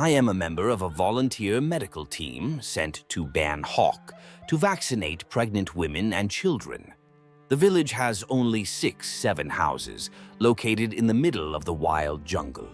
I am a member of a volunteer medical team sent to Ban Hawk to vaccinate pregnant women and children. The village has only 7 houses located in the middle of the wild jungle.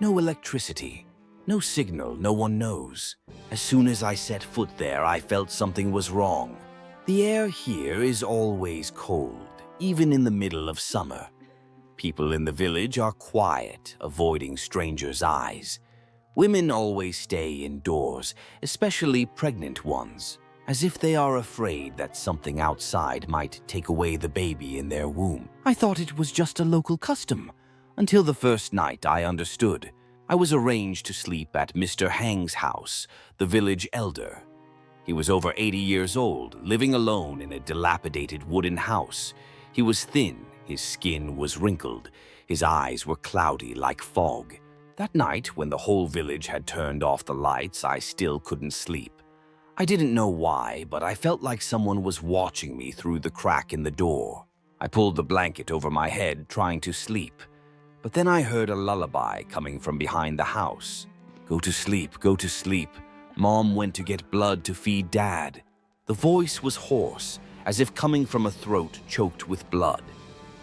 No electricity, no signal, no one knows. As soon as I set foot there, I felt something was wrong. The air here is always cold, even in the middle of summer. People in the village are quiet, avoiding strangers' eyes. Women always stay indoors, especially pregnant ones, as if they are afraid that something outside might take away the baby in their womb. I thought it was just a local custom, until the first night I understood. I was arranged to sleep at Mr. Hang's house, the village elder. He was over 80 years old, living alone in a dilapidated wooden house. He was thin, his skin was wrinkled, his eyes were cloudy like fog. That night, when the whole village had turned off the lights, I still couldn't sleep. I didn't know why, but I felt like someone was watching me through the crack in the door. I pulled the blanket over my head, trying to sleep. But then I heard a lullaby coming from behind the house. Go to sleep, go to sleep. Mom went to get blood to feed Dad. The voice was hoarse, as if coming from a throat choked with blood.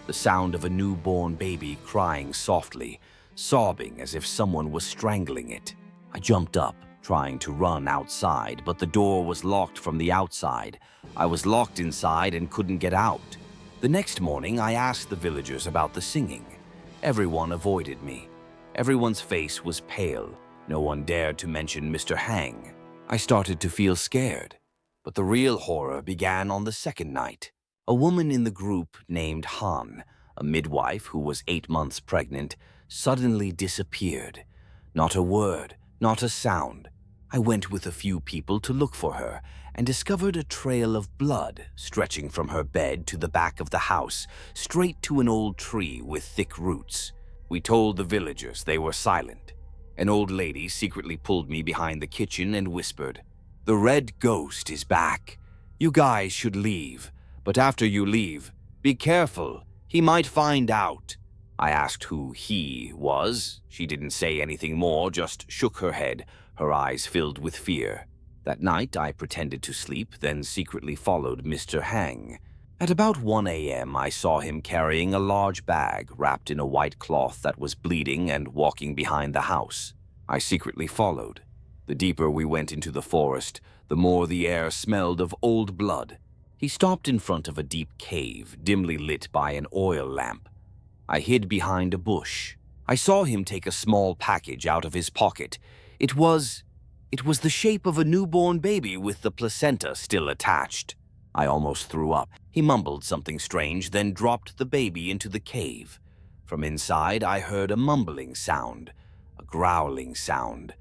The sound of a newborn baby crying softly, sobbing as if someone was strangling it. I jumped up, trying to run outside, but the door was locked from the outside. I was locked inside and couldn't get out. The next morning, I asked the villagers about the singing. Everyone avoided me. Everyone's face was pale. No one dared to mention Mr. Hang. I started to feel scared. But the real horror began on the second night. A woman in the group named Han, a midwife who was 8 months pregnant, suddenly disappeared. Not a word, not a sound. I went with a few people to look for her and discovered a trail of blood stretching from her bed to the back of the house, straight to an old tree with thick roots. We told the villagers. They were silent. An old lady secretly pulled me behind the kitchen and whispered, "The red ghost is back. You guys should leave, but after you leave, be careful. He might find out." I asked who he was. She didn't say anything more, just shook her head, her eyes filled with fear. That night, I pretended to sleep, then secretly followed Mr. Hang. At about 1 a.m., I saw him carrying a large bag wrapped in a white cloth that was bleeding and walking behind the house. I secretly followed. The deeper we went into the forest, the more the air smelled of old blood. He stopped in front of a deep cave, dimly lit by an oil lamp. I hid behind a bush. I saw him take a small package out of his pocket. It was the shape of a newborn baby with the placenta still attached. I almost threw up. He mumbled something strange, then dropped the baby into the cave. From inside, I heard a mumbling sound, a growling sound,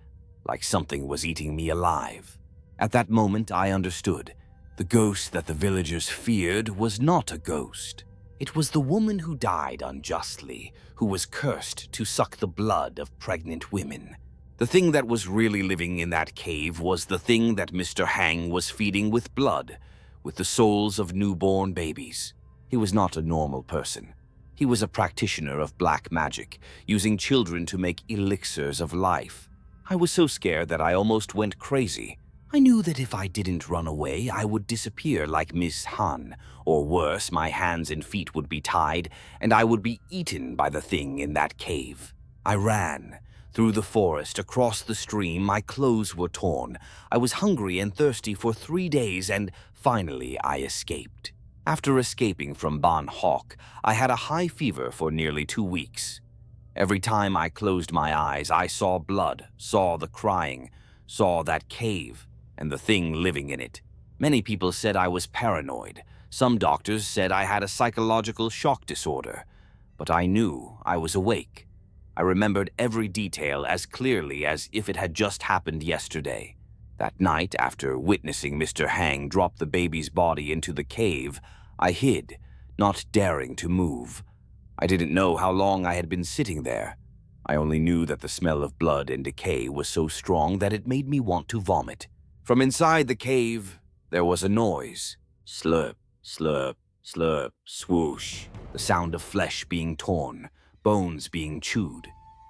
like something was eating me alive. At that moment, I understood. The ghost that the villagers feared was not a ghost. It was the woman who died unjustly, who was cursed to suck the blood of pregnant women. The thing that was really living in that cave was the thing that Mr. Hang was feeding with blood, with the souls of newborn babies. He was not a normal person. He was a practitioner of black magic, using children to make elixirs of life. I was so scared that I almost went crazy. I knew that if I didn't run away, I would disappear like Miss Han, or worse, my hands and feet would be tied, and I would be eaten by the thing in that cave. I ran. Through the forest, across the stream, my clothes were torn. I was hungry and thirsty for 3 days, and finally I escaped. After escaping from Ban Hawk, I had a high fever for nearly 2 weeks. Every time I closed my eyes, I saw blood, saw the crying, saw that cave, and the thing living in it. Many people said I was paranoid. Some doctors said I had a psychological shock disorder. But I knew I was awake. I remembered every detail as clearly as if it had just happened yesterday. That night, after witnessing Mr. Hang drop the baby's body into the cave, I hid, not daring to move. I didn't know how long I had been sitting there. I only knew that the smell of blood and decay was so strong that it made me want to vomit. From inside the cave, there was a noise. Slurp, slurp, slurp, swoosh. The sound of flesh being torn, bones being chewed.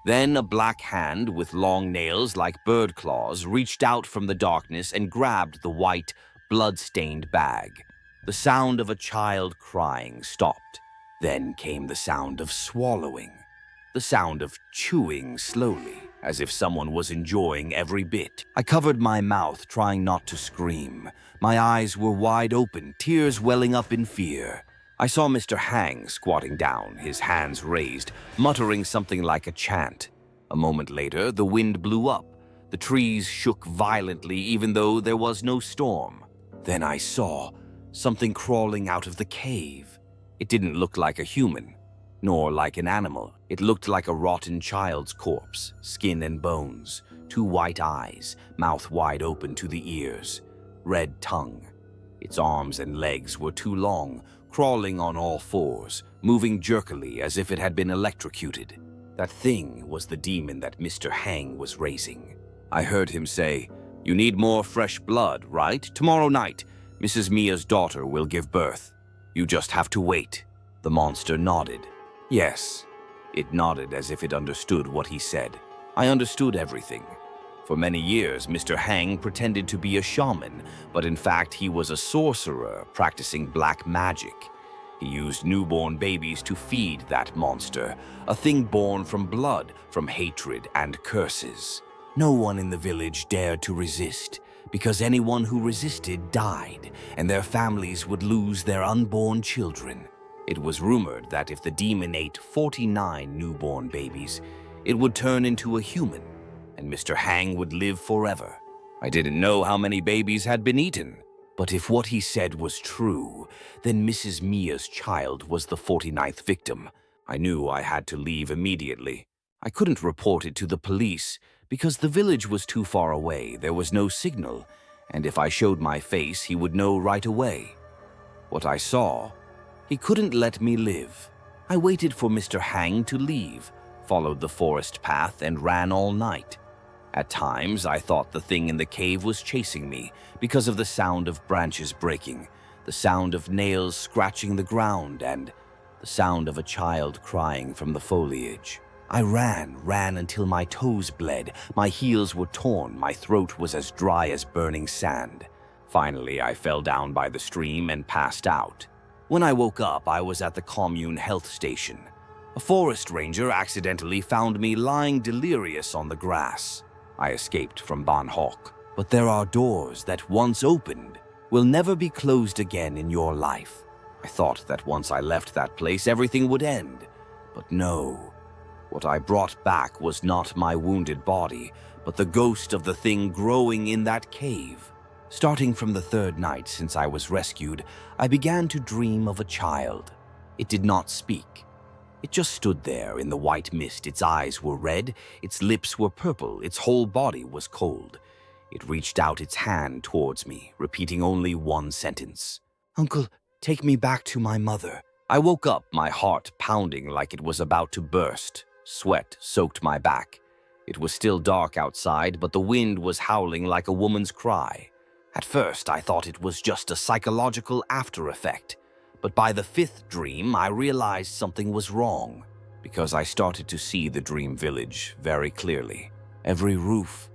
Then a black hand with long nails like bird claws reached out from the darkness and grabbed the white, blood-stained bag. The sound of a child crying stopped. Then came the sound of swallowing, the sound of chewing slowly, as if someone was enjoying every bit. I covered my mouth, trying not to scream. My eyes were wide open, tears welling up in fear. I saw Mr. Hang squatting down, his hands raised, muttering something like a chant. A moment later, the wind blew up. The trees shook violently, even though there was no storm. Then I saw something crawling out of the cave. It didn't look like a human, nor like an animal. It looked like a rotten child's corpse, skin and bones, 2 white eyes, mouth wide open to the ears, red tongue. Its arms and legs were too long, crawling on all fours, moving jerkily as if it had been electrocuted. That thing was the demon that Mr. Hang was raising. I heard him say, "You need more fresh blood, right? Tomorrow night, Mrs. Mia's daughter will give birth. You just have to wait." The monster nodded. Yes, it nodded as if it understood what he said. I understood everything. For many years, Mr. Hang pretended to be a shaman, but in fact he was a sorcerer practicing black magic. He used newborn babies to feed that monster, a thing born from blood, from hatred and curses. No one in the village dared to resist, because anyone who resisted died, and their families would lose their unborn children. It was rumored that if the demon ate 49 newborn babies, it would turn into a human, and Mr. Hang would live forever. I didn't know how many babies had been eaten, but if what he said was true, then Mrs. Mia's child was the 49th victim. I knew I had to leave immediately. I couldn't report it to the police because the village was too far away, there was no signal, and if I showed my face, he would know right away. What I saw, he couldn't let me live. I waited for Mr. Hang to leave, followed the forest path, and ran all night. At times, I thought the thing in the cave was chasing me because of the sound of branches breaking, the sound of nails scratching the ground, and the sound of a child crying from the foliage. I ran until my toes bled, my heels were torn, my throat was as dry as burning sand. Finally, I fell down by the stream and passed out. When I woke up, I was at the commune health station. A forest ranger accidentally found me lying delirious on the grass. I escaped from Ban Hok, but there are doors that once opened will never be closed again in your life. I thought that once I left that place, everything would end, but no. What I brought back was not my wounded body, but the ghost of the thing growing in that cave. Starting from the 3rd night since I was rescued, I began to dream of a child. It did not speak. It just stood there in the white mist. Its eyes were red, its lips were purple, its whole body was cold. It reached out its hand towards me, repeating only one sentence. "Uncle, take me back to my mother." I woke up, my heart pounding like it was about to burst. Sweat soaked my back. It was still dark outside, but the wind was howling like a woman's cry. At first, I thought it was just a psychological after effect. But by the 5th dream, I realized something was wrong, because I started to see the dream village very clearly. Every roof,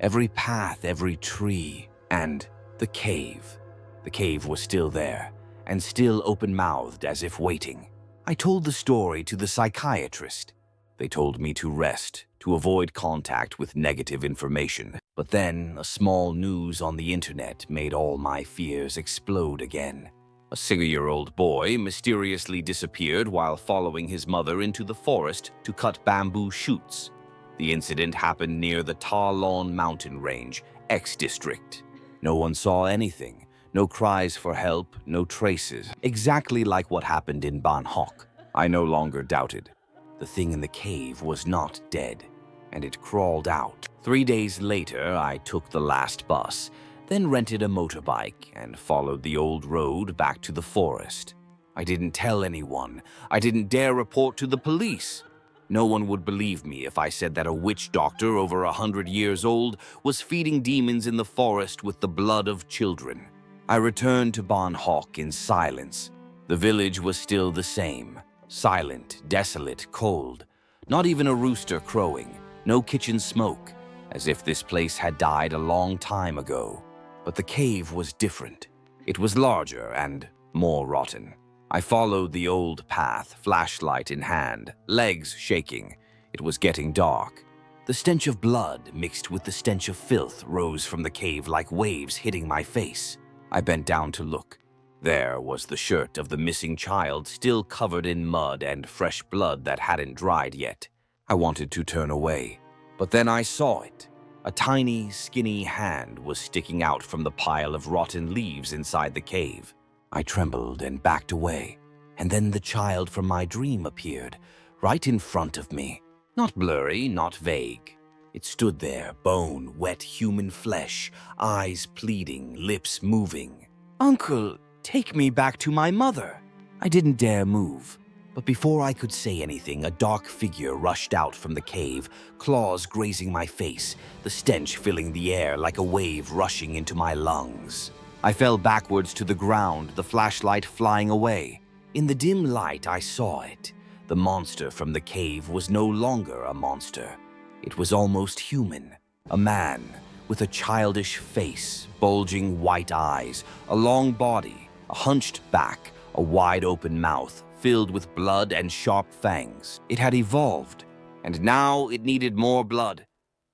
every path, every tree, and the cave. The cave was still there, and still open-mouthed as if waiting. I told the story to the psychiatrist. They told me to rest, to avoid contact with negative information. But then, a small news on the internet made all my fears explode again. A 6-year-old boy mysteriously disappeared while following his mother into the forest to cut bamboo shoots. The incident happened near the Ta Lon mountain range, X district. No one saw anything. No cries for help, no traces. Exactly like what happened in Ban Hok. I no longer doubted. The thing in the cave was not dead, and it crawled out. 3 days later, I took the last bus, then rented a motorbike and followed the old road back to the forest. I didn't tell anyone. I didn't dare report to the police. No one would believe me if I said that a witch doctor over 100 years old was feeding demons in the forest with the blood of children. I returned to Ban Hok in silence. The village was still the same. Silent, desolate, cold. Not even a rooster crowing, no kitchen smoke, as if this place had died a long time ago. But the cave was different. It was larger and more rotten. I followed the old path, flashlight in hand, legs shaking. It was getting dark. The stench of blood mixed with the stench of filth rose from the cave like waves hitting my face. I bent down to look. There was the shirt of the missing child still covered in mud and fresh blood that hadn't dried yet. I wanted to turn away, but then I saw it. A tiny, skinny hand was sticking out from the pile of rotten leaves inside the cave. I trembled and backed away, and then the child from my dream appeared, right in front of me. Not blurry, not vague. It stood there, bone, wet human flesh, eyes pleading, lips moving. "Uncle, take me back to my mother." I didn't dare move, but before I could say anything, a dark figure rushed out from the cave, claws grazing my face, the stench filling the air like a wave rushing into my lungs. I fell backwards to the ground, the flashlight flying away. In the dim light, I saw it. The monster from the cave was no longer a monster. It was almost human, a man with a childish face, bulging white eyes, a long body, a hunched back, a wide-open mouth filled with blood and sharp fangs. It had evolved, and now it needed more blood.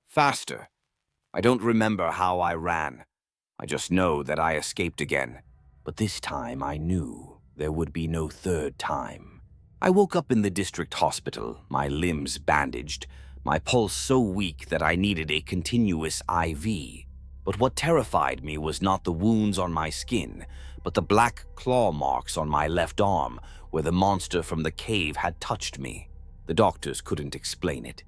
Faster. I don't remember how I ran. I just know that I escaped again. But this time I knew there would be no third time. I woke up in the district hospital, my limbs bandaged, my pulse so weak that I needed a continuous IV. But what terrified me was not the wounds on my skin, but the black claw marks on my left arm where the monster from the cave had touched me. The doctors couldn't explain it.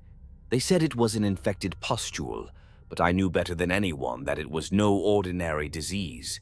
They said it was an infected pustule, but I knew better than anyone that it was no ordinary disease.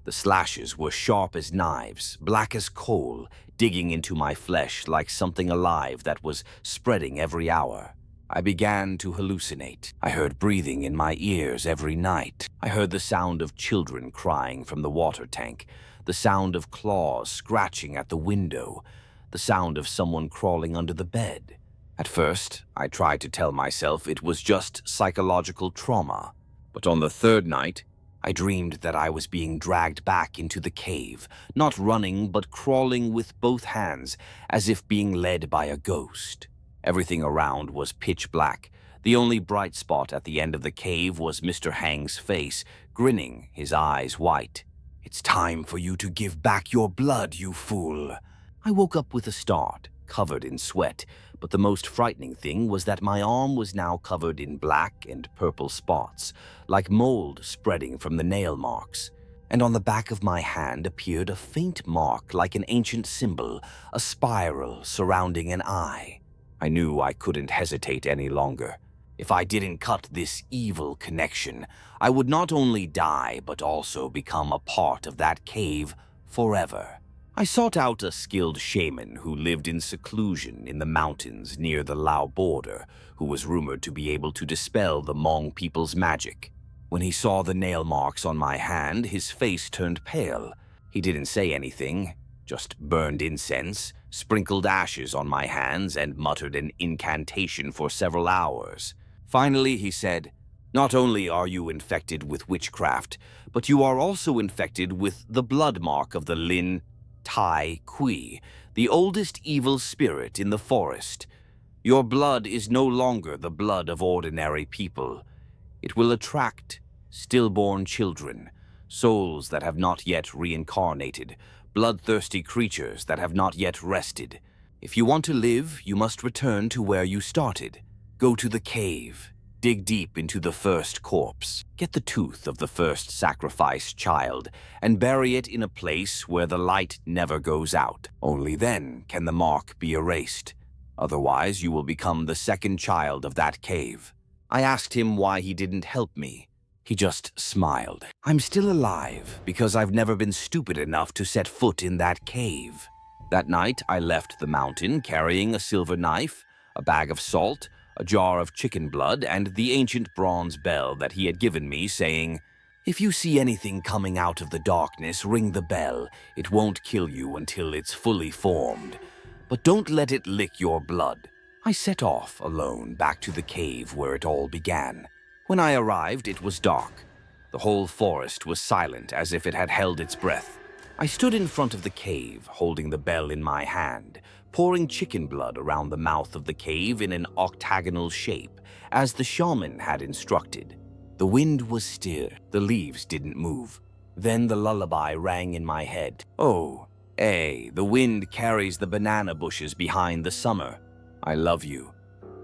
The slashes were sharp as knives, black as coal, digging into my flesh like something alive that was spreading every hour. I began to hallucinate. I heard breathing in my ears every night. I heard the sound of children crying from the water tank, the sound of claws scratching at the window, the sound of someone crawling under the bed. At first, I tried to tell myself it was just psychological trauma, but on the third night, I dreamed that I was being dragged back into the cave, not running but crawling with both hands, as if being led by a ghost. Everything around was pitch black. The only bright spot at the end of the cave was Mr. Hang's face, grinning, his eyes white. "It's time for you to give back your blood, you fool." I woke up with a start, covered in sweat, but the most frightening thing was that my arm was now covered in black and purple spots, like mold spreading from the nail marks. And on the back of my hand appeared a faint mark like an ancient symbol, a spiral surrounding an eye. I knew I couldn't hesitate any longer. If I didn't cut this evil connection, I would not only die but also become a part of that cave forever. I sought out a skilled shaman who lived in seclusion in the mountains near the Lao border, who was rumored to be able to dispel the Hmong people's magic. When he saw the nail marks on my hand, his face turned pale. He didn't say anything, just burned incense, sprinkled ashes on my hands, and muttered an incantation for several hours. Finally, he said, "Not only are you infected with witchcraft, but you are also infected with the blood mark of the Lin Tai Kui, the oldest evil spirit in the forest. Your blood is no longer the blood of ordinary people. It will attract stillborn children, souls that have not yet reincarnated, bloodthirsty creatures that have not yet rested. If you want to live, you must return to where you started. Go to the cave. Dig deep into the first corpse. Get the tooth of the first sacrificed child and bury it in a place where the light never goes out. Only then can the mark be erased. Otherwise, you will become the second child of that cave." I asked him why he didn't help me. He just smiled. "I'm still alive because I've never been stupid enough to set foot in that cave." That night, I left the mountain carrying a silver knife, a bag of salt, a jar of chicken blood, and the ancient bronze bell that he had given me, saying, "If you see anything coming out of the darkness, ring the bell. It won't kill you until it's fully formed. But don't let it lick your blood. I set off alone back to the cave where it all began. When I arrived, it was dark. The whole forest was silent, as if it had held its breath. I stood in front of the cave, holding the bell in my hand, pouring chicken blood around the mouth of the cave in an octagonal shape, as the shaman had instructed. The wind was still, the leaves didn't move. Then the lullaby rang in my head. Oh, the wind carries the banana bushes behind the summer. I love you.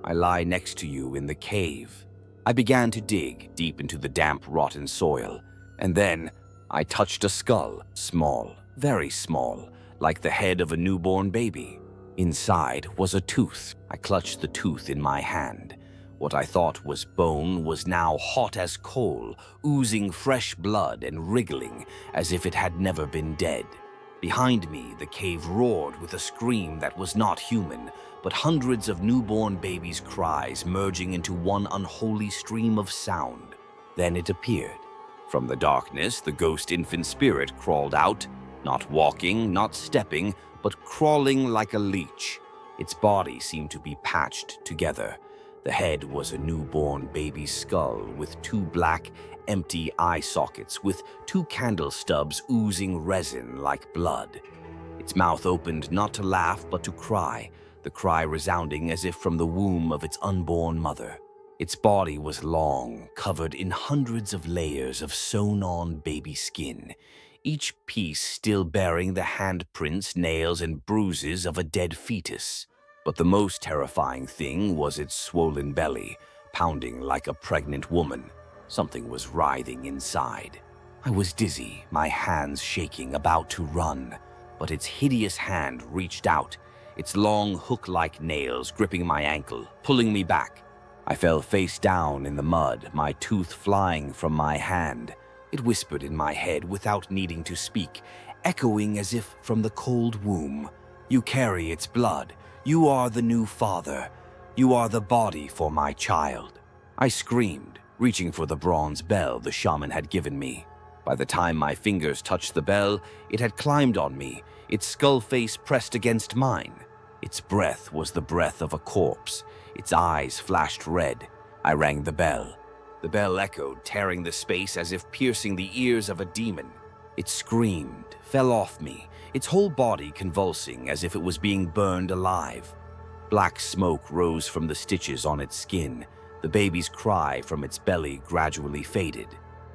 I lie next to you in the cave. I began to dig deep into the damp, rotten soil, and then I touched a skull, small, very small, like the head of a newborn baby. Inside was a tooth. I clutched the tooth in my hand. What I thought was bone was now hot as coal, oozing fresh blood and wriggling as if it had never been dead. Behind me, the cave roared with a scream that was not human, but hundreds of newborn babies' cries merging into one unholy stream of sound. Then it appeared. From the darkness, the ghost infant spirit crawled out, not walking, not stepping, but crawling like a leech. Its body seemed to be patched together. The head was a newborn baby's skull with two black, empty eye sockets with two candle stubs oozing resin like blood. Its mouth opened not to laugh but to cry, the cry resounding as if from the womb of its unborn mother. Its body was long, covered in hundreds of layers of sewn-on baby skin, each piece still bearing the handprints, nails, and bruises of a dead fetus. But the most terrifying thing was its swollen belly, pounding like a pregnant woman. Something was writhing inside. I was dizzy, my hands shaking, about to run. But its hideous hand reached out, its long hook-like nails gripping my ankle, pulling me back. I fell face down in the mud, my tooth flying from my hand. It whispered in my head without needing to speak, echoing as if from the cold womb. You carry its blood. You are the new father. You are the body for my child. I screamed, reaching for the bronze bell the shaman had given me. By the time my fingers touched the bell, it had climbed on me, its skull face pressed against mine. Its breath was the breath of a corpse. Its eyes flashed red. I rang the bell. The bell echoed, tearing the space as if piercing the ears of a demon. It screamed, fell off me, its whole body convulsing as if it was being burned alive. Black smoke rose from the stitches on its skin. The baby's cry from its belly gradually faded.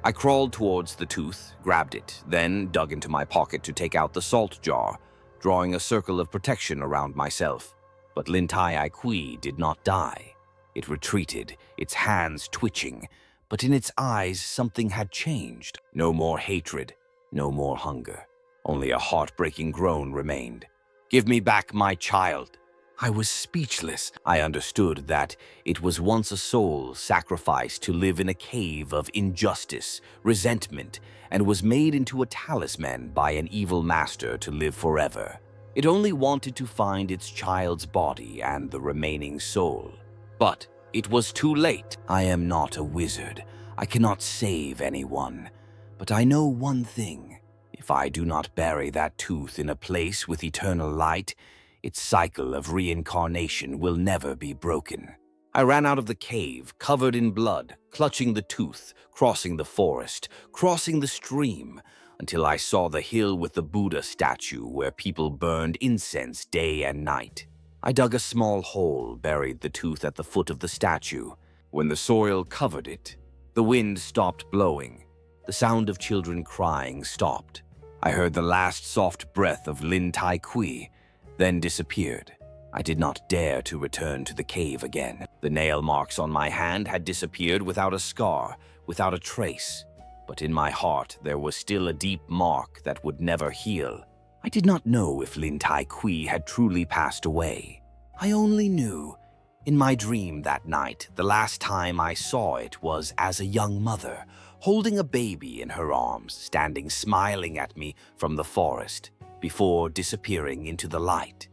I crawled towards the tooth, grabbed it, then dug into my pocket to take out the salt jar, drawing a circle of protection around myself. But Lintai Kui did not die. It retreated, its hands twitching, but in its eyes something had changed. No more hatred, no more hunger. Only a heartbreaking groan remained. Give me back my child. I was speechless. I understood that it was once a soul sacrificed to live in a cave of injustice, resentment, and was made into a talisman by an evil master to live forever. It only wanted to find its child's body and the remaining soul. But it was too late. I am not a wizard. I cannot save anyone. But I know one thing. If I do not bury that tooth in a place with eternal light, its cycle of reincarnation will never be broken. I ran out of the cave, covered in blood, clutching the tooth, crossing the forest, crossing the stream, until I saw the hill with the Buddha statue where people burned incense day and night. I dug a small hole, buried the tooth at the foot of the statue. When the soil covered it, the wind stopped blowing. The sound of children crying stopped. I heard the last soft breath of Lin Tai Kui, then disappeared. I did not dare to return to the cave again. The nail marks on my hand had disappeared without a scar, without a trace. But in my heart there was still a deep mark that would never heal. I did not know if Lin Tai Kui had truly passed away. I only knew, in my dream that night, the last time I saw it was as a young mother, holding a baby in her arms, standing smiling at me from the forest, before disappearing into the light.